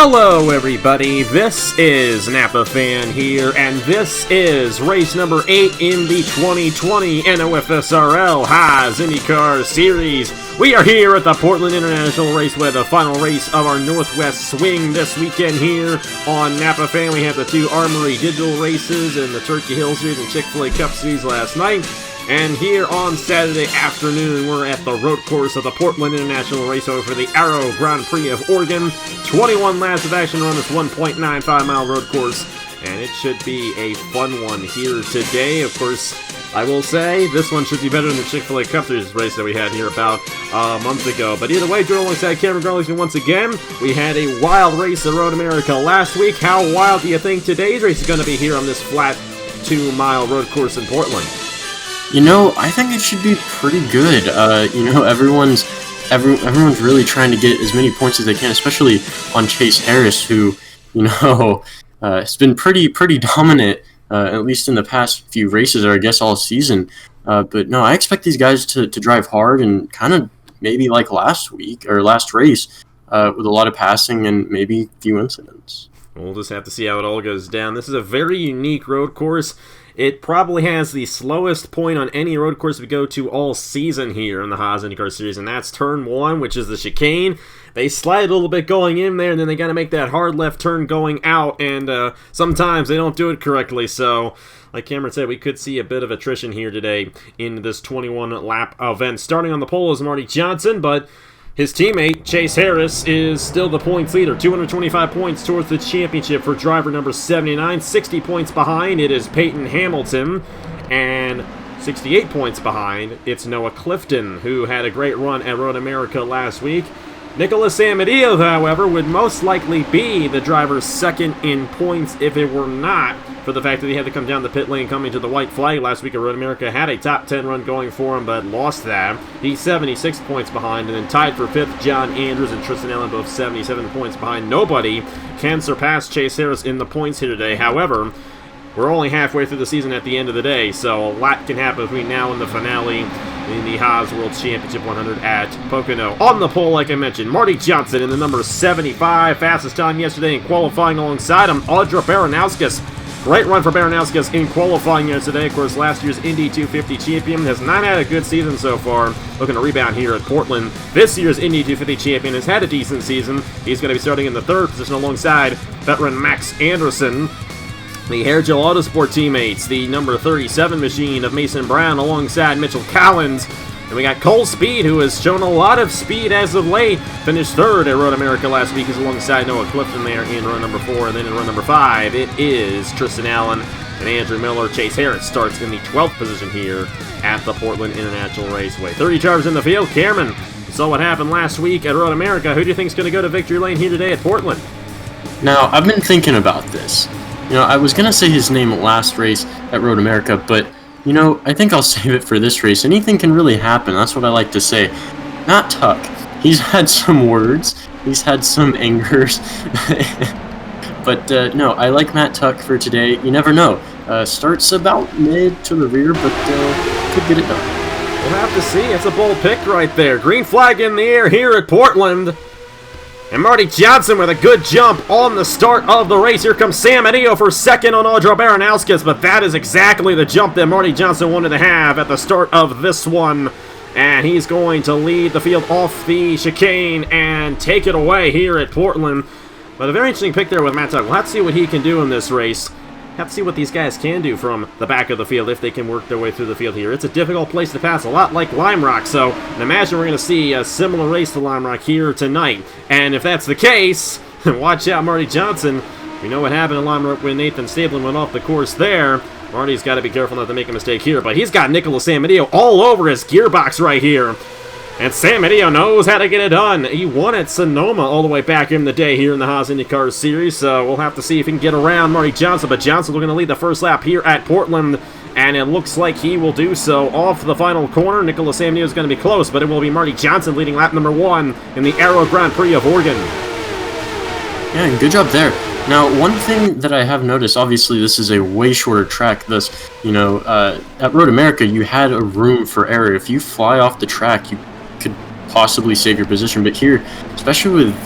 Hello everybody, this is Napa Fan here, and this is race number 8 in the 2020 NOFSRL Haas IndyCar Series. We are here at the Portland International Raceway, the final race of our Northwest Swing this weekend here on Napa Fan. We had the two Armory Digital races and the Turkey Hill Series and Chick-fil-A Cup Series last night. And here on Saturday afternoon, we're at the road course of the Portland International Raceway for the Arrow Grand Prix of Oregon. 21 laps of action on this 1.95-mile road course, and it should be a fun one here today. Of course, I will say this one should be better than the Chick-fil-A Cup Series race that we had here about a month ago. But either way, joining alongside Cameron Garlington once again. We had a wild race at Road America last week. How wild do you think today's race is going to be here on this flat 2-mile road course in Portland? You know, I think it should be pretty good. Everyone's really trying to get as many points as they can, especially on Chase Harris, who, has been pretty dominant, at least in the past few races, or I guess all season. But no, I expect these guys to drive hard and kind of maybe like last week or last race, with a lot of passing and maybe a few incidents. We'll just have to see how it all goes down. This is a very unique road course. It probably has the slowest point on any road course we go to all season here in the Haas IndyCar Series, and that's turn 1, which is the chicane. They slide a little bit going in there, and then they got to make that hard left turn going out, and sometimes they don't do it correctly. So, like Cameron said, we could see a bit of attrition here today in this 21-lap event. Starting on the pole is Marty Johnson, but his teammate, Chase Harris, is still the points leader. 225 points towards the championship for driver number 79. 60 points behind, it is Peyton Hamilton. And 68 points behind, it's Noah Clifton, who had a great run at Road America last week. Nicholas Samadio, however, would most likely be the driver's second in points if it were not for the fact that he had to come down the pit lane coming to the white flag last week at Road America. Had a top 10 run going for him, but lost that. He's 76 points behind, and then tied for 5th, John Andrews and Tristan Allen, both 77 points behind. Nobody can surpass Chase Harris in the points here today. However, we're only halfway through the season at the end of the day, so a lot can happen between now and the finale in the Haas World Championship 100 at Pocono. On the pole, like I mentioned, Marty Johnson in the number 75. Fastest time yesterday in qualifying alongside him, Audra Baranowskis. Great run for Baranowskis in qualifying yesterday. Of course, last year's Indy 250 champion has not had a good season so far. Looking to rebound here at Portland. This year's Indy 250 champion has had a decent season. He's going to be starting in the 3rd position alongside veteran Max Anderson. The Hair Gel Autosport teammates, the number 37 machine of Mason Brown alongside Mitchell Collins. And we got Cole Speed, who has shown a lot of speed as of late. Finished 3rd at Road America last week. He's alongside Noah Clifton there in run number 4. And then in run number 5, it is Tristan Allen and Andrew Miller. Chase Harris starts in the 12th position here at the Portland International Raceway. 30 drivers in the field. Cameron, you saw what happened last week at Road America. Who do you think is going to go to victory lane here today at Portland? Now, I've been thinking about this. I was going to say his name last race at Road America, but, I think I'll save it for this race. Anything can really happen. That's what I like to say. Matt Tuck. He's had some words. He's had some angers. But, no, I like Matt Tuck for today. You never know. Starts about mid to the rear, but could get it done. We'll have to see. It's a bold pick right there. Green flag in the air here at Portland. And Marty Johnson with a good jump on the start of the race. Here comes Samadio for 2nd on Audra Baranowskis, but that is exactly the jump that Marty Johnson wanted to have at the start of this one. And he's going to lead the field off the chicane and take it away here at Portland. But a very interesting pick there with Matt Tuck. We'll have to see what he can do in this race. Have to see what these guys can do from the back of the field if they can work their way through the field here. It's a difficult place to pass, a lot like Lime Rock, so I imagine we're going to see a similar race to Lime Rock here tonight. And if that's the case, watch out, Marty Johnson. We know what happened in Lime Rock when Nathan Stablin went off the course there. Marty's got to be careful not to make a mistake here, but he's got Nicholas Samadio all over his gearbox right here. And Samadio knows how to get it done. He won at Sonoma all the way back in the day here in the Haas IndyCar Series, so we'll have to see if he can get around Marty Johnson. But Johnson's going to lead the first lap here at Portland, and it looks like he will do so off the final corner. Nicholas Samadio is going to be close, but it will be Marty Johnson leading lap number 1 in the Arrow Grand Prix of Oregon. Yeah, good job there. Now, one thing that I have noticed, obviously this is a way shorter track. At Road America, you had a room for error. If you fly off the track, you could possibly save your position. But here, especially with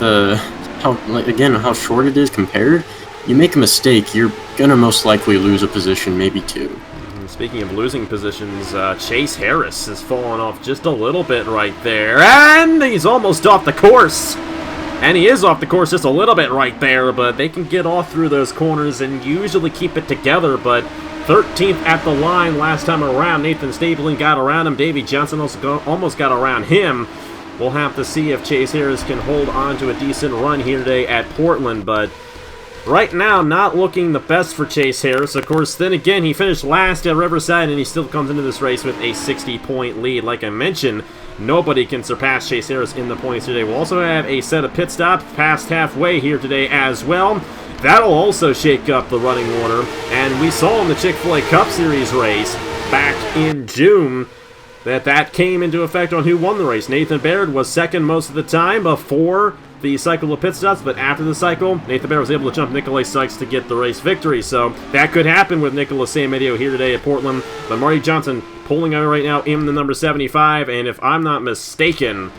how short it is compared. You make a mistake, you're gonna most likely lose a position, maybe two. Speaking of losing positions, Chase Harris has fallen off just a little bit right there, and he's almost off the course. And he is off the course just a little bit right there, but they can get off through those corners and usually keep it together, but 13th at the line last time around. Nathan Stapleton got around him. Davey Johnson almost got around him. We'll have to see if Chase Harris can hold on to a decent run here today at Portland, but right now, not looking the best for Chase Harris. Of course, then again, he finished last at Riverside, and he still comes into this race with a 60-point lead. Like I mentioned, nobody can surpass Chase Harris in the points today. We'll also have a set of pit stops past halfway here today as well. That'll also shake up the running order. And we saw in the Chick-fil-A Cup Series race back in June that came into effect on who won the race. Nathan Baird was second most of the time before the cycle of pit stops, but after the cycle, Nathan Baird was able to jump Nikolai Sykes to get the race victory. So that could happen with Nicholas Samadio here today at Portland. But Marty Johnson pulling out right now in the number 75, and if I'm not mistaken,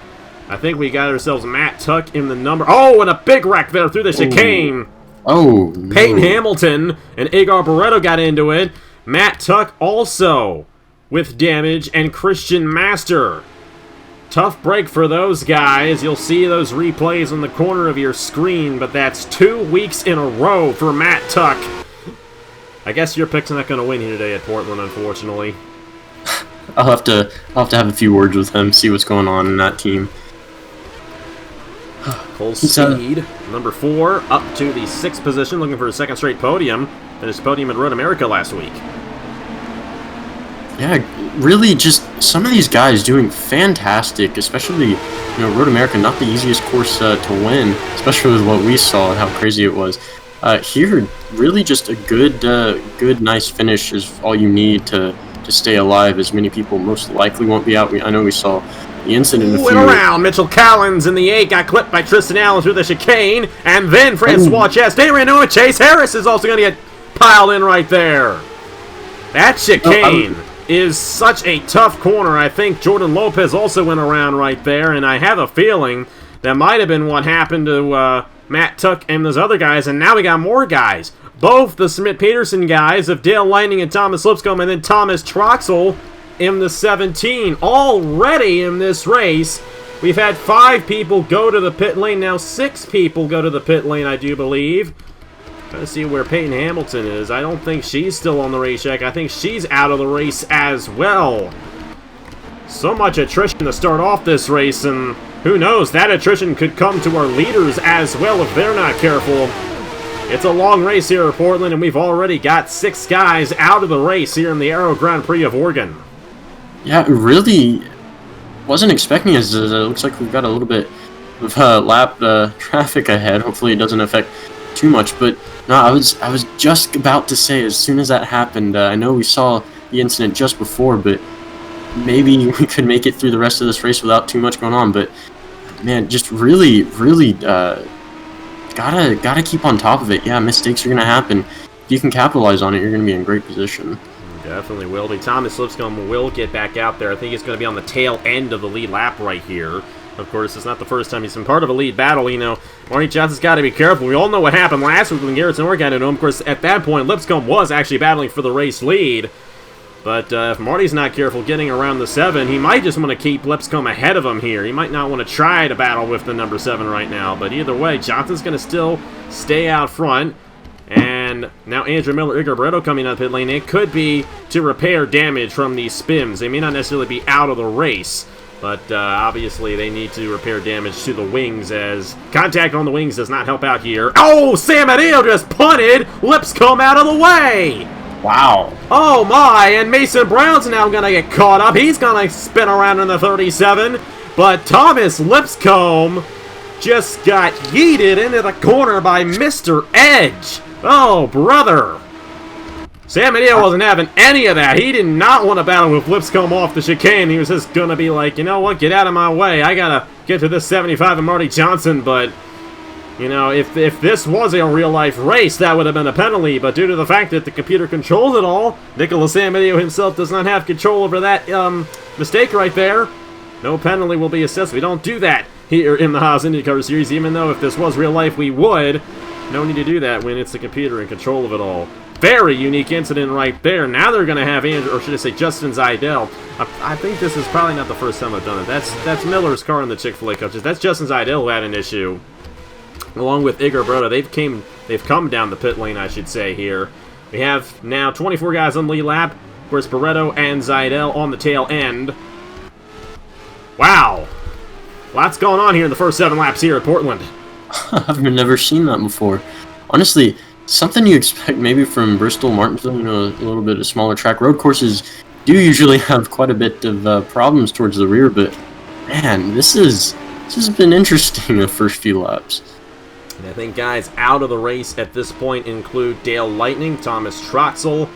I think we got ourselves Matt Tuck in the number... Oh, and a big wreck there through the chicane. Oh, no. Peyton Hamilton and Agar Barreto got into it. Matt Tuck also with damage, and Christian Master. Tough break for those guys. You'll see those replays on the corner of your screen, but that's 2 weeks in a row for Matt Tuck. I guess your pick's not going to win here today at Portland, unfortunately. I'll have to have a few words with him, see what's going on in that team. Full speed, number 4, up to the 6th position, looking for a second straight podium. Finished podium in Road America last week. Yeah, really just some of these guys doing fantastic, especially, Road America, not the easiest course to win, especially with what we saw and how crazy it was. Here, really just a good, nice finish is all you need to stay alive, as many people most likely won't be out. I know we saw the incident went around. Mitchell Collins in the 8 got clipped by Tristan Allen through the chicane, and then Francois Chastain. Chase Harris is also going to get piled in right there. That chicane is such a tough corner. I think Jordan Lopez also went around right there, and I have a feeling that might have been what happened to Matt Tuck and those other guys, and now we got more guys. Both the Smith-Peterson guys of Dale Lightning and Thomas Lipscomb, and then Thomas Troxel in the 17. Already in this race, we've had 5 people go to the pit lane. Now 6 people go to the pit lane, I do believe. Trying to see where Peyton Hamilton is. I don't think she's still on the racetrack. I think she's out of the race as well. So much attrition to start off this race, and who knows, that attrition could come to our leaders as well if they're not careful. It's a long race here at Portland, and we've already got 6 guys out of the race here in the Aero Grand Prix of Oregon. Yeah, really wasn't expecting it. It looks like we've got a little bit of lap traffic ahead. Hopefully it doesn't affect too much, but no, I was just about to say, as soon as that happened, I know we saw the incident just before, but maybe we could make it through the rest of this race without too much going on. But man, just really gotta keep on top of it. Yeah, mistakes are gonna happen. If you can capitalize on it, you're gonna be in great position. Definitely will be. Thomas Lipscomb will get back out there. I think he's going to be on the tail end of the lead lap right here. Of course, it's not the first time he's been part of a lead battle. Marty Johnson's got to be careful. We all know what happened last week when Garrettson Orr got into him. Of course, at that point, Lipscomb was actually battling for the race lead. But if Marty's not careful getting around the 7, he might just want to keep Lipscomb ahead of him here. He might not want to try to battle with the number 7 right now. But either way, Johnson's going to still stay out front. And now Andrew Miller, Igor Barreto coming out pit lane. It could be to repair damage from these spims. They may not necessarily be out of the race, but obviously they need to repair damage to the wings, as contact on the wings does not help out here. Oh, Samadio just punted Lipscomb out of the way. Wow. Oh my, and Mason Brown's now going to get caught up. He's going to spin around in the 37, but Thomas Lipscomb just got yeeted into the corner by Mr. Edge. Oh, brother. Samadio wasn't having any of that. He did not want to battle with Lipscomb off the chicane. He was just going to be like, you know what, get out of my way. I got to get to this 75 and Marty Johnson. But, if this was a real-life race, that would have been a penalty. But due to the fact that the computer controls it all, Nicholas Samadio himself does not have control over that mistake right there. No penalty will be assessed. We don't do that here in the Haas IndyCar Series, even though if this was real life, we would. No need to do that when it's the computer in control of it all. Very unique incident right there. Now they're going to have Andrew, or should I say Justin Zeidel. I think this is probably not the first time I've done it. That's Miller's car in the Chick-fil-A coaches. That's Justin Zeidel who had an issue. Along with Igor Broda. They've come down the pit lane, I should say, here. We have now 24 guys on the lead lap. Of course, Barretto and Zeidel on the tail end. Wow. Lots going on here in the first 7 laps here at Portland. I've never seen that before. Honestly, something you expect maybe from Bristol, Martinsville, a little bit of smaller track. Road courses do usually have quite a bit of problems towards the rear, but man, this has been interesting the first few laps. And I think guys out of the race at this point include Dale Lightning, Thomas Troxel,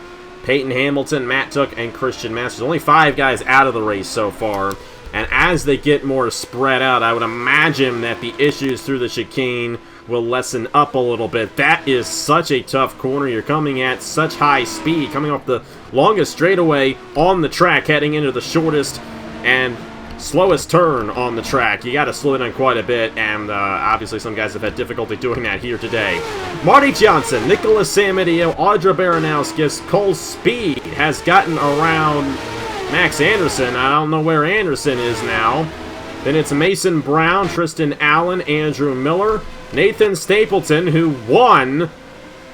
Peyton Hamilton, Matt Took, and Christian Masters. Only 5 guys out of the race so far. And as they get more spread out, I would imagine that the issues through the chicane will lessen up a little bit. That is such a tough corner. You're coming at such high speed, coming off the longest straightaway on the track, heading into the shortest and slowest turn on the track. You got to slow it down quite a bit, and obviously some guys have had difficulty doing that here today. Marty Johnson, Nicholas Samadio, Audra Baranowskis, Cole Speed has gotten around Max Anderson. I don't know where Anderson is now. Then it's Mason Brown, Tristan Allen, Andrew Miller, Nathan Stapleton, who won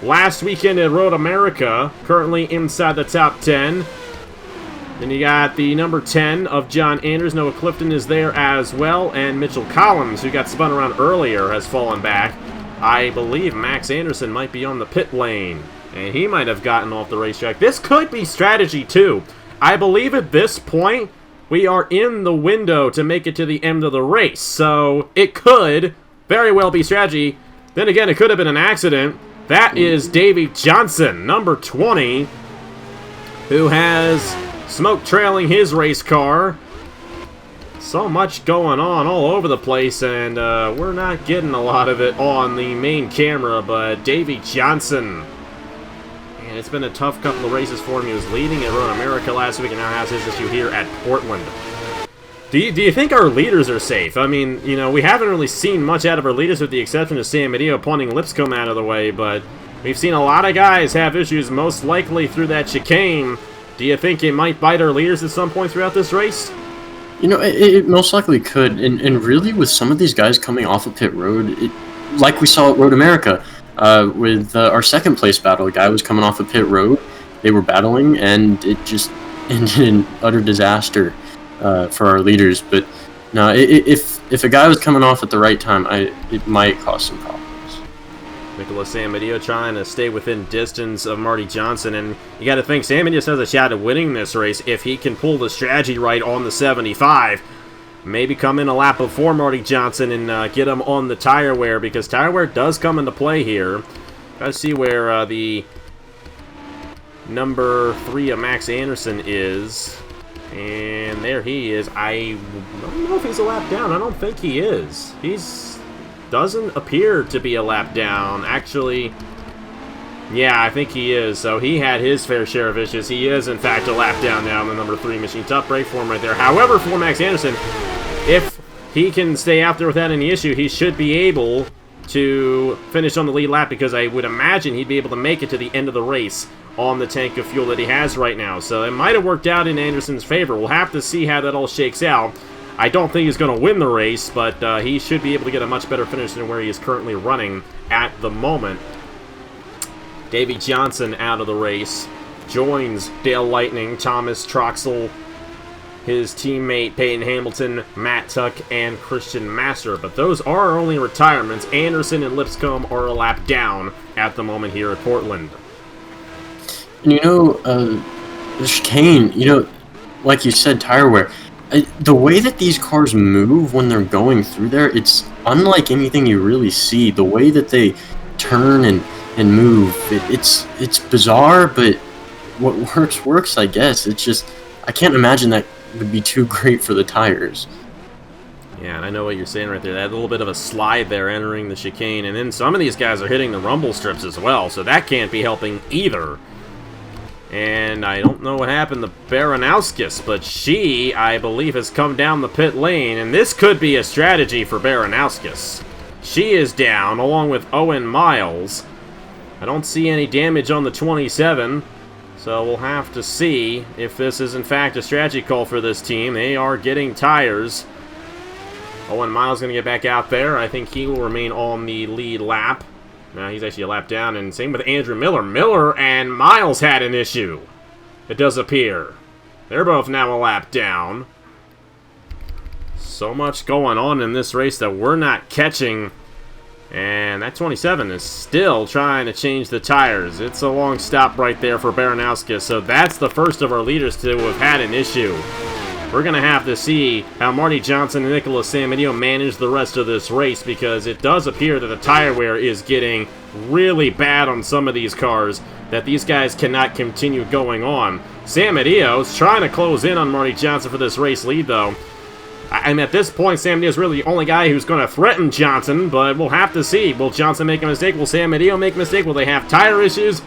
last weekend at Road America, currently inside the top 10. Then you got the number 10 of John Anders. Noah Clifton is there as well. And Mitchell Collins, who got spun around earlier, has fallen back. I believe Max Anderson might be on the pit lane, and he might have gotten off the racetrack. This could be strategy, too. I believe at this point, we are in the window to make it to the end of the race. So it could very well be strategy. Then again, it could have been an accident. That is Davey Johnson, number 20, who has smoke trailing his race car. So much going on all over the place, and we're not getting a lot of it on the main camera, but Davey Johnson, man, it's been a tough couple of races for him. He was leading at Road America last week and now has his issue here at Portland. Do you think our leaders are safe? I mean, we haven't really seen much out of our leaders with the exception of Samadio punting Lipscomb out of the way, but we've seen a lot of guys have issues, most likely through that chicane. Do you think it might bite our leaders at some point throughout this race? It most likely could, and really with some of these guys coming off of pit road, like we saw at Road America, with our second place battle, a guy was coming off of pit road, they were battling, and it just ended in utter disaster for our leaders. But no, if a guy was coming off at the right time, it might cause some problems. Nicholas Samadio trying to stay within distance of Marty Johnson, and you got to think Samadio has a shot at winning this race if he can pull the strategy right on the 75. Maybe come in a lap before Marty Johnson and get him on the tire wear, because tire wear does come into play here. Got to see where the number 3 of Max Anderson is, and there he is. I don't know if he's a lap down. I don't think he is. Doesn't appear to be a lap down. Actually, yeah, I think he is. So he had his fair share of issues. He is, in fact, a lap down now in the number 3 machine. Tough break for him right there. However, for Max Anderson, if he can stay out there without any issue, he should be able to finish on the lead lap, because I would imagine he'd be able to make it to the end of the race on the tank of fuel that he has right now. So it might have worked out in Anderson's favor. We'll have to see how that all shakes out. I don't think he's going to win the race, but he should be able to get a much better finish than where he is currently running at the moment. Davey Johnson out of the race. Joins Dale Lightning, Thomas Troxel, his teammate Peyton Hamilton, Matt Tuck, and Christian Master. But those are our only retirements. Anderson and Lipscomb are a lap down at the moment here at Portland. And the chicane, like you said, tire wear. The way that these cars move when they're going through there, it's unlike anything you really see. The way that they turn and move, it's bizarre, but what works, I guess. It's just, I can't imagine that would be too great for the tires. Yeah, and I know what you're saying right there. They had a little bit of a slide there entering the chicane, and then some of these guys are hitting the rumble strips as well, so that can't be helping either. And I don't know what happened to Baranowskis, but she, I believe, has come down the pit lane, and this could be a strategy for Baranowskis. She is down, along with Owen Miles. I don't see any damage on the 27, so we'll have to see if this is in fact a strategy call for this team. They are getting tires. Owen Miles going to get back out there. I think he will remain on the lead lap. Now he's actually a lap down, and same with Andrew Miller. Miller and Miles had an issue, it does appear. They're both now a lap down. So much going on in this race that we're not catching. And that 27 is still trying to change the tires. It's a long stop right there for Baranowskis. So that's the first of our leaders to have had an issue. We're going to have to see how Marty Johnson and Nicholas Samadio manage the rest of this race, because it does appear that the tire wear is getting really bad on some of these cars, that these guys cannot continue going on. Samadio's trying to close in on Marty Johnson for this race lead, though. And at this point, Samadio's really the only guy who's going to threaten Johnson, but we'll have to see. Will Johnson make a mistake? Will Samadio make a mistake? Will they have tire issues?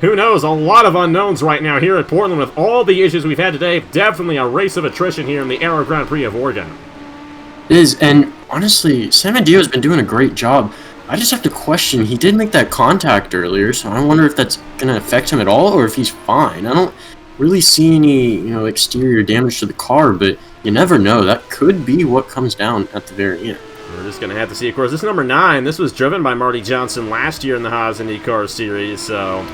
Who knows? A lot of unknowns right now here at Portland with all the issues we've had today. Definitely a race of attrition here in the Aero Grand Prix of Oregon. It is, and honestly, Samadio's been doing a great job. I just have to question, he did make that contact earlier, so I wonder if that's going to affect him at all, or if he's fine. I don't really see any, exterior damage to the car, but you never know. That could be what comes down at the very end. We're just going to have to see. Of course, this number 9, this was driven by Marty Johnson last year in the Haas IndyCar Series, so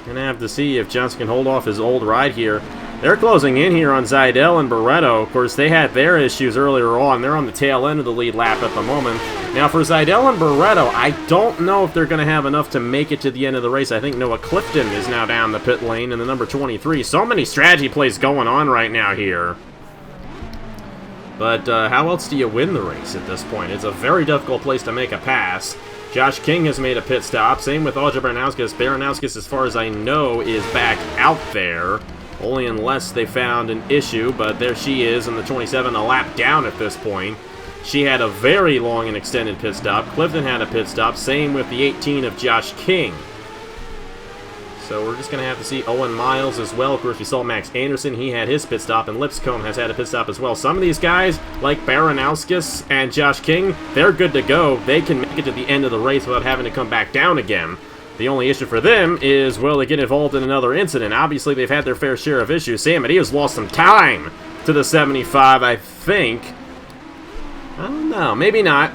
going to have to see if Johnson can hold off his old ride here. They're closing in here on Zaidel and Barretto. Of course, they had their issues earlier on. They're on the tail end of the lead lap at the moment. Now, for Zaidel and Barretto, I don't know if they're going to have enough to make it to the end of the race. I think Noah Clifton is now down the pit lane in the number 23. So many strategy plays going on right now here. But how else do you win the race at this point? It's a very difficult place to make a pass. Josh King has made a pit stop. Same with Audrey Baranowskis. Baranowskis, as far as I know, is back out there. Only unless they found an issue, but there she is in the 27, a lap down at this point. She had a very long and extended pit stop. Clifton had a pit stop. Same with the 18 of Josh King. So we're just going to have to see Owen Miles as well. Of course, we saw Max Anderson. He had his pit stop, and Lipscomb has had a pit stop as well. Some of these guys, like Baranowskis and Josh King, they're good to go. They can make it to the end of the race without having to come back down again. The only issue for them is, will they get involved in another incident? Obviously, they've had their fair share of issues. Samadio's lost some time to the 75, I think. I don't know. Maybe not.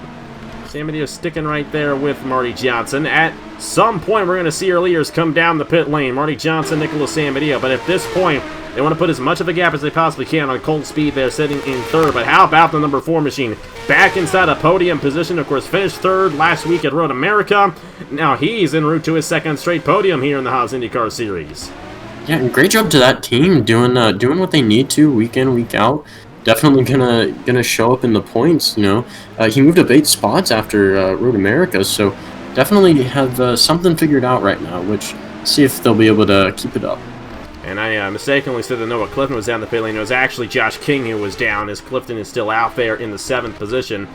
Samadio's sticking right there with Marty Johnson. At some point, we're going to see our leaders come down the pit lane. Marty Johnson, Nicholas Samadio. But at this point, they want to put as much of a gap as they possibly can on Colt Speed. They're sitting in third. But how about the number 4 machine? Back inside a podium position. Of course, finished third last week at Road America. Now he's en route to his second straight podium here in the Haas IndyCar Series. Yeah, and great job to that team doing what they need to week in, week out. Definitely gonna show up in the points. He moved up 8 spots after Road America, so definitely have something figured out right now. Which, see if they'll be able to keep it up. And I mistakenly said that Noah Clifton was down the pit lane. It was actually Josh King who was down, as Clifton is still out there in the 7th position.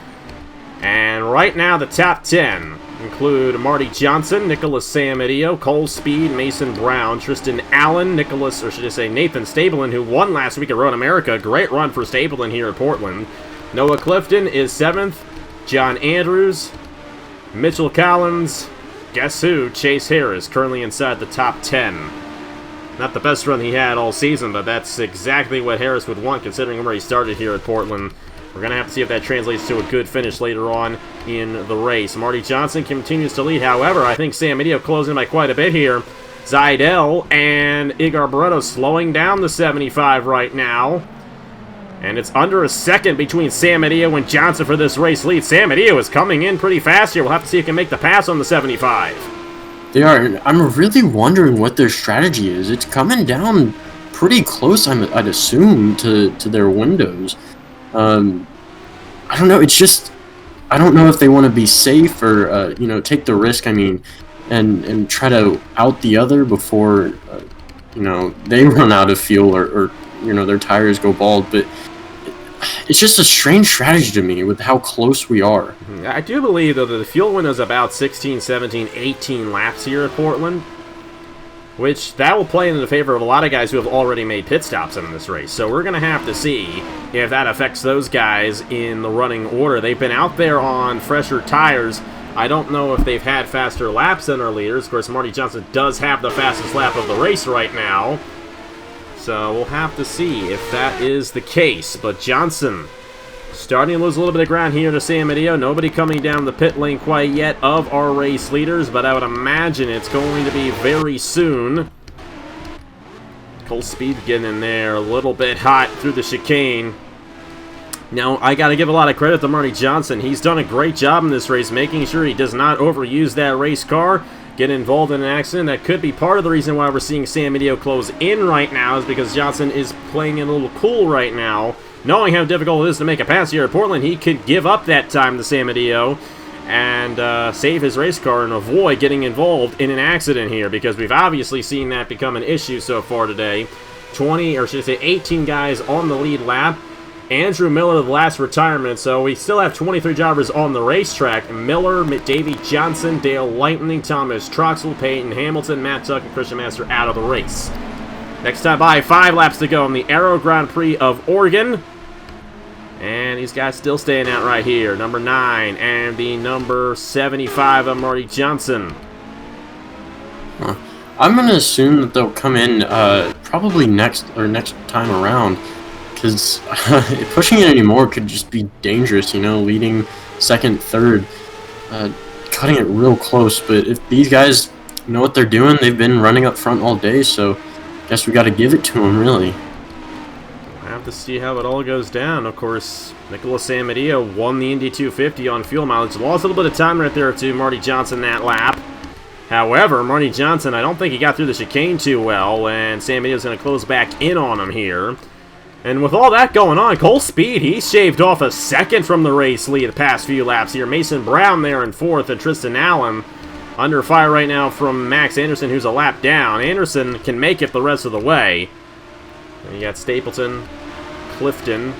And right now, the top 10 include Marty Johnson, Nicholas Samadio, Cole Speed, Mason Brown, Tristan Allen, Nathan Stapleton, who won last week at Road America. Great run for Stapleton here at Portland. Noah Clifton is 7th. John Andrews, Mitchell Collins, guess who? Chase Harris, currently inside the top 10. Not the best run he had all season, but that's exactly what Harris would want, considering where he started here at Portland. We're going to have to see if that translates to a good finish later on in the race. Marty Johnson continues to lead. However, I think Samadio closing by quite a bit here. Zaidel and Igor Barretto slowing down the 75 right now. And it's under a second between Samadio and Johnson for this race lead. Samadio is coming in pretty fast here. We'll have to see if he can make the pass on the 75. They are. And I'm really wondering what their strategy is. It's coming down pretty close, I'd assume, to their windows. I don't know. It's just, I don't know if they want to be safe or take the risk. And try to out the other before they run out of fuel or their tires go bald. But it's just a strange strategy to me with how close we are. I do believe, though, that the fuel window is about 16, 17, 18 laps here at Portland. which that will play into the favor of a lot of guys who have already made pit stops in this race. So we're going to have to see if that affects those guys in the running order. They've been out there on fresher tires. I don't know if they've had faster laps than our leaders. Of course, Marty Johnson does have the fastest lap of the race right now. So we'll have to see if that is the case. But Johnson starting to lose a little bit of ground here to Samadio. Nobody coming down the pit lane quite yet of our race leaders, but I would imagine it's going to be very soon. Cole Speed getting in there a little bit hot through the chicane. Now, I got to give a lot of credit to Marty Johnson. He's done a great job in this race, making sure he does not overuse that race car, get involved in an accident. That could be part of the reason why we're seeing Samadio close in right now, is because Johnson is playing it a little cool right now. Knowing how difficult it is to make a pass here at Portland, he could give up that time to Samadio and save his race car and avoid getting involved in an accident here, because we've obviously seen that become an issue so far today. 20, or should I say 18 guys on the lead lap. Andrew Miller, the last retirement, so we still have 23 drivers on the racetrack. Miller, Davey Johnson, Dale Lightning, Thomas Troxel, Peyton Hamilton, Matt Tuck, and Christian Master out of the race. Next time by, 5 laps to go in the Aero Grand Prix of Oregon. And these guys still staying out right here. Number 9 and the number 75 of Marty Johnson. I'm going to assume that they'll come in probably next time around. Because pushing it anymore could just be dangerous, you know, leading second, third, cutting it real close. But if these guys know what they're doing, they've been running up front all day, so I guess we got to give it to them, really. We'll have to see how it all goes down. Of course, Nicholas Samadio won the Indy 250 on fuel mileage. Lost a little bit of time right there to Marty Johnson that lap. However, Marty Johnson, I don't think he got through the chicane too well, and Samadio's going to close back in on him here. And with all that going on, Cole Speed, he shaved off a second from the race lead the past few laps here. Mason Brown there in 4th, and Tristan Allen under fire right now from Max Anderson, who's a lap down. Anderson can make it the rest of the way. And you got Stapleton, Clifton,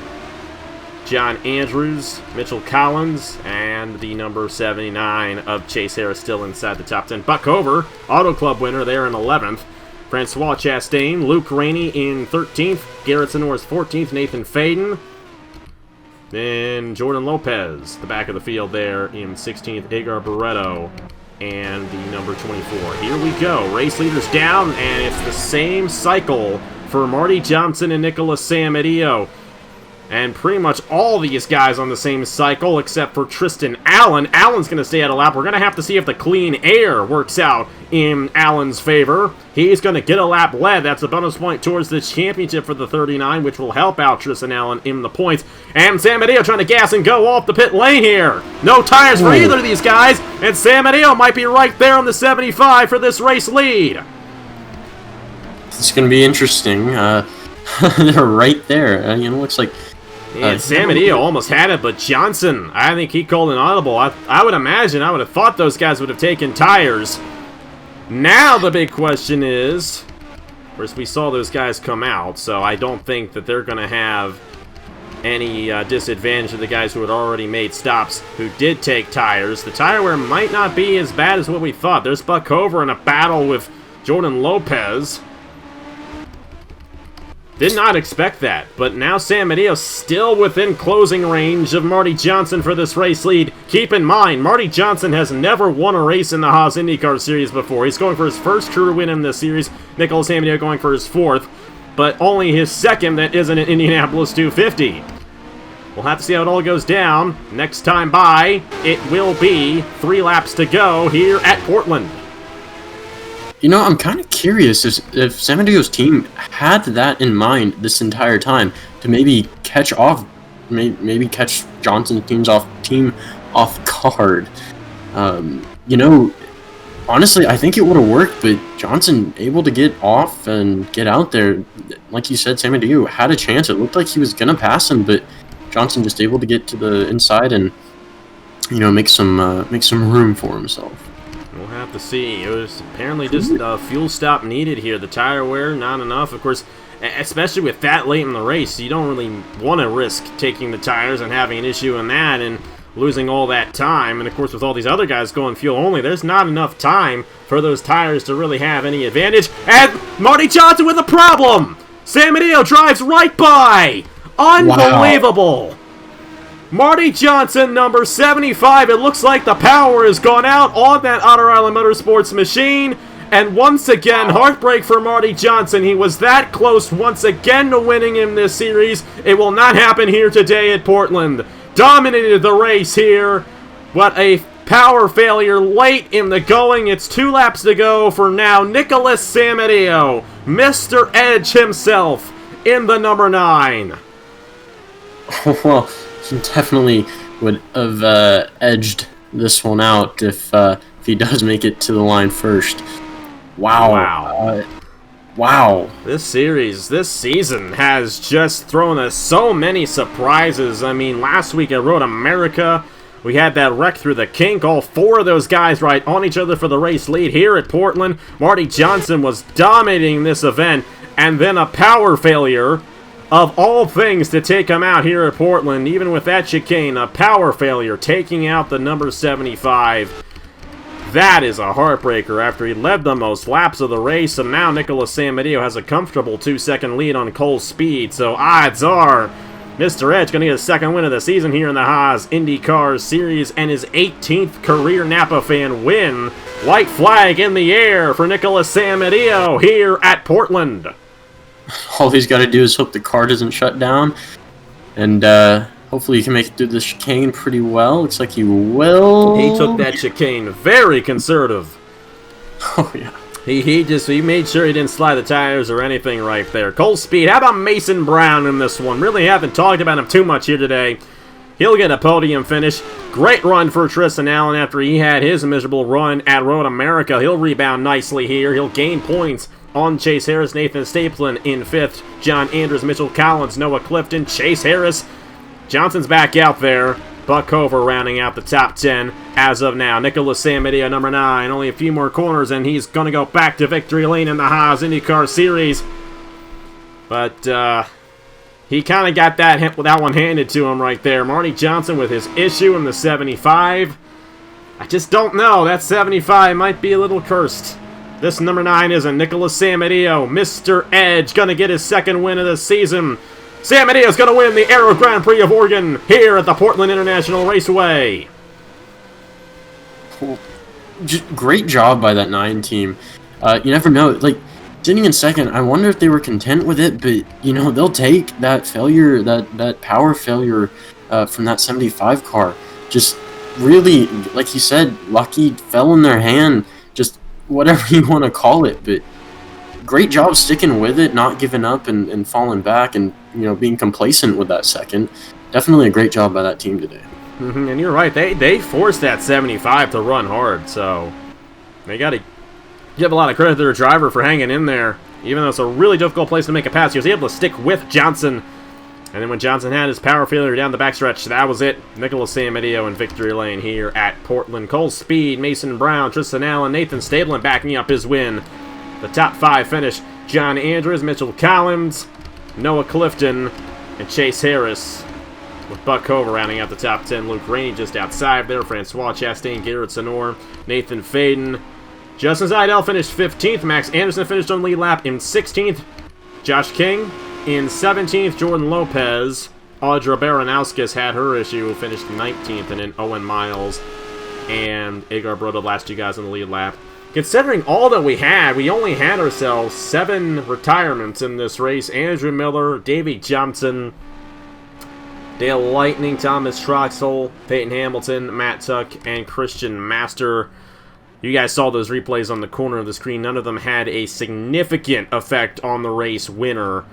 John Andrews, Mitchell Collins, and the number 79 of Chase Harris still inside the top 10. Buck Over, Auto Club winner there in 11th. Francois Chastain, Luke Rainey in 13th, Garrett Sonora's 14th, Nathan Faden. Then Jordan Lopez, the back of the field there in 16th, Edgar Barreto, and the number 24. Here we go, race leaders down, and it's the same cycle for Marty Johnson and Nicholas Samadio. And pretty much all these guys on the same cycle except for Tristan Allen. Allen's going to stay at a lap. We're going to have to see if the clean air works out in Allen's favor. He's going to get a lap led. That's a bonus point towards the championship for the 39, which will help out Tristan Allen in the points. And Samadio trying to gas and go off the pit lane here. No tires for either of these guys. And Samadio might be right there on the 75 for this race lead. It's going to be interesting. They're right there. You know, looks like... And Samadio almost had it, but Johnson, I think he called an audible. I would imagine, I would have thought those guys would have taken tires. Now the big question is, of course we saw those guys come out, so I don't think that they're going to have any disadvantage of the guys who had already made stops who did take tires. The tire wear might not be as bad as what we thought. There's Buck Over in a battle with Jordan Lopez. Did not expect that, but now Samadio still within closing range of Marty Johnson for this race lead. Keep in mind, Marty Johnson has never won a race in the Haas IndyCar Series before. He's going for his first career win in this series. Nicholas Samadio going for his 4th, but only his 2nd that isn't an Indianapolis 250. We'll have to see how it all goes down. Next time by, it will be 3 laps to go here at Portland. You know, I'm kind of curious if Samadio's team had that in mind this entire time to maybe catch Johnson's team off guard. You know, honestly, I think it would have worked, but Johnson able to get off and get out there. Like you said, Samadio had a chance. It looked like he was gonna pass him, but Johnson just able to get to the inside and, you know, make some room for himself. We'll have to see. It was apparently just a fuel stop needed here. The tire wear, not enough. Of course, especially with that late in the race, you don't really want to risk taking the tires and having an issue in that. And losing all that time. And of course, with all these other guys going fuel only, there's not enough time for those tires to really have any advantage. And Marty Johnson with a problem! Samadio drives right by! Unbelievable! Wow. Marty Johnson, number 75. It looks like the power has gone out on that Otter Island Motorsports machine. And once again, heartbreak for Marty Johnson. He was that close once again to winning in this series. It will not happen here today at Portland. Dominated the race here. What a power failure late in the going. It's 2 laps to go for now. Nicholas Samadio, Mr. Edge himself, in the number 9. Well, he definitely would have edged this one out if he does make it to the line first. Wow. Wow. This season has just thrown us so many surprises. I mean, last week at Road America, we had that wreck through the kink. All 4 of those guys right on each other for the race lead. Here at Portland, Marty Johnson was dominating this event, and then a power failure of all things to take him out here at Portland. Even with that chicane, a power failure taking out the number 75. That is a heartbreaker after he led the most laps of the race, and now Nicholas Samadio has a comfortable 2-second lead on Cole Speed, so odds are Mr. Edge going to get a second win of the season here in the Haas IndyCar Series and his 18th career Napa fan win. White flag in the air for Nicholas Samadio here at Portland. All he's got to do is hope the car doesn't shut down, and hopefully he can make it through the chicane pretty well. Looks like he will. He took that chicane very conservative. Oh, yeah. He made sure he didn't slide the tires or anything right there. Cole Speed, how about Mason Brown in this one? Really haven't talked about him too much here today. He'll get a podium finish. Great run for Tristan Allen after he had his miserable run at Road America. He'll rebound nicely here. He'll gain points on Chase Harris, Nathan Stapleton in 5th. John Andrews, Mitchell Collins, Noah Clifton, Chase Harris. Johnson's back out there. Buck Hover rounding out the top 10 as of now. Nicholas Samadio, number 9. Only a few more corners, and he's going to go back to victory lane in the Haas IndyCar Series. But he kind of got that one handed to him right there. Marty Johnson with his issue in the 75. I just don't know. That 75 might be a little cursed. This number 9 is a Nicholas Samadio. Mr. Edge going to get his second win of the season. Samadio is going to win the Aero Grand Prix of Oregon here at the Portland International Raceway. Cool. Great job by that 9 team. You never know. Like, sitting in second, I wonder if they were content with it, but, you know, they'll take that failure, that power failure from that 75 car. Just really, like you said, lucky fell in their hand, just whatever you want to call it, but great job sticking with it, not giving up and falling back and, you know, being complacent with that second. Definitely a great job by that team today. And you're right, they forced that 75 to run hard, so they got to give a lot of credit to their driver for hanging in there. Even though it's a really difficult place to make a pass, he was able to stick with Johnson. And then when Johnson had his power failure down the backstretch, that was it. Nicholas Samadio in victory lane here at Portland. Cole Speed, Mason Brown, Tristan Allen, Nathan Stapleton backing up his win. The top 5 finish: John Andrews, Mitchell Collins, Noah Clifton, and Chase Harris. With Buck Hover rounding out the top 10. Luke Rainey just outside there. Francois Chastain, Garrett Sonor, Nathan Faden. Justin Seidel finished 15th. Max Anderson finished on lead lap in 16th. Josh King in 17th. Jordan Lopez. Audra Baranowskis had her issue, finished 19th. And then Owen Miles and Agar Broda, last 2 guys on the lead lap. Considering all that we had, we only had ourselves 7 retirements in this race. Andrew Miller, Davey Johnson, Dale Lightning, Thomas Troxel, Peyton Hamilton, Matt Tuck, and Christian Master. You guys saw those replays on the corner of the screen. None of them had a significant effect on the race winner.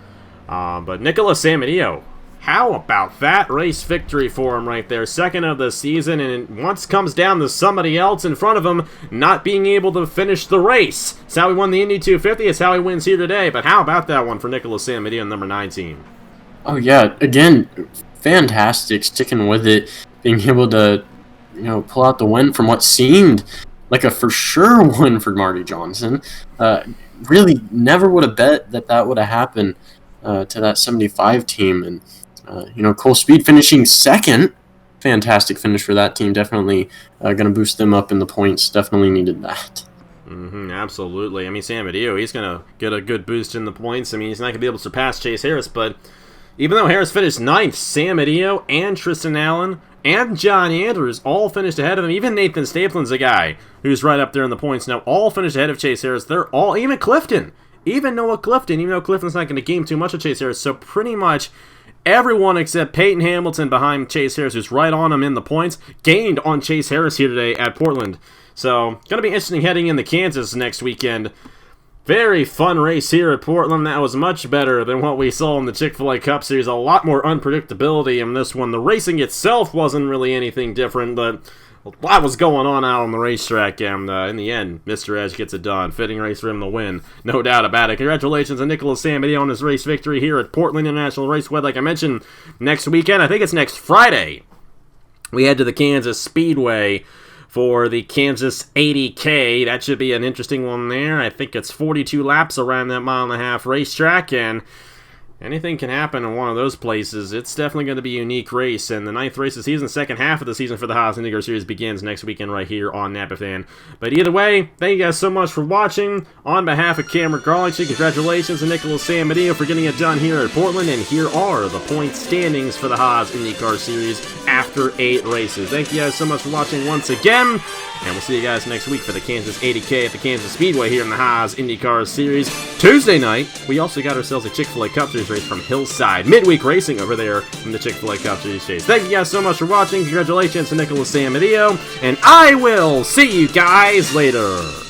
But Nicholas Samadio, how about that race victory for him right there? Second of the season, and it once comes down to somebody else in front of him not being able to finish the race. It's how he won the Indy 250. It's how he wins here today. But how about that one for Nicholas Samadio, number 9 team? Oh, yeah. Again, fantastic, sticking with it, being able to, you know, pull out the win from what seemed like a for sure win for Marty Johnson. Really never would have bet that would have happened to that 75 team. And, you know, Cole Speed finishing second fantastic finish for that team. Definitely going to boost them up in the points. Definitely needed that. Absolutely. I mean, Samadio, he's going to get a good boost in the points. I mean, he's not going to be able to surpass Chase Harris, but even though Harris finished 9th, Samadio and Tristan Allen and John Andrews all finished ahead of him. Even Nathan Stapleton's a guy who's right up there in the points now, all finished ahead of Chase Harris. They're all, even Clifton, even Noah Clifton, even though Clifton's not going to game too much of Chase Harris. So pretty much everyone except Peyton Hamilton behind Chase Harris, who's right on him in the points, gained on Chase Harris here today at Portland. So, going to be interesting heading into Kansas next weekend. Very fun race here at Portland. That was much better than what we saw in the Chick-fil-A Cup Series. A lot more unpredictability in this one. The racing itself wasn't really anything different, but a lot was going on out on the racetrack, and in the end, Mr. Edge gets it done. Fitting race for him to win, no doubt about it. Congratulations to Nicholas Samadio on his race victory here at Portland International Raceway. Like I mentioned, next weekend, I think it's next Friday, we head to the Kansas Speedway for the Kansas 80K. That should be an interesting one there. I think it's 42 laps around that 1.5-mile racetrack, and anything can happen in one of those places. It's definitely going to be a unique race, and the 9th race of the season, second half of the season for the Haas IndyCar Series begins next weekend right here on NAPAFan. But either way, thank you guys so much for watching. On behalf of Cameron Garlick, congratulations to Nicholas Samadio for getting it done here at Portland, and here are the point standings for the Haas IndyCar Series after 8 races. Thank you guys so much for watching once again, and we'll see you guys next week for the Kansas 80K at the Kansas Speedway here in the Haas IndyCar Series. Tuesday night, we also got ourselves a Chick-fil-A Cup Series race from Hillside. Midweek racing over there in the Chick-fil-A Cup Series race. Thank you guys so much for watching. Congratulations to Nicholas Samadio, and I will see you guys later.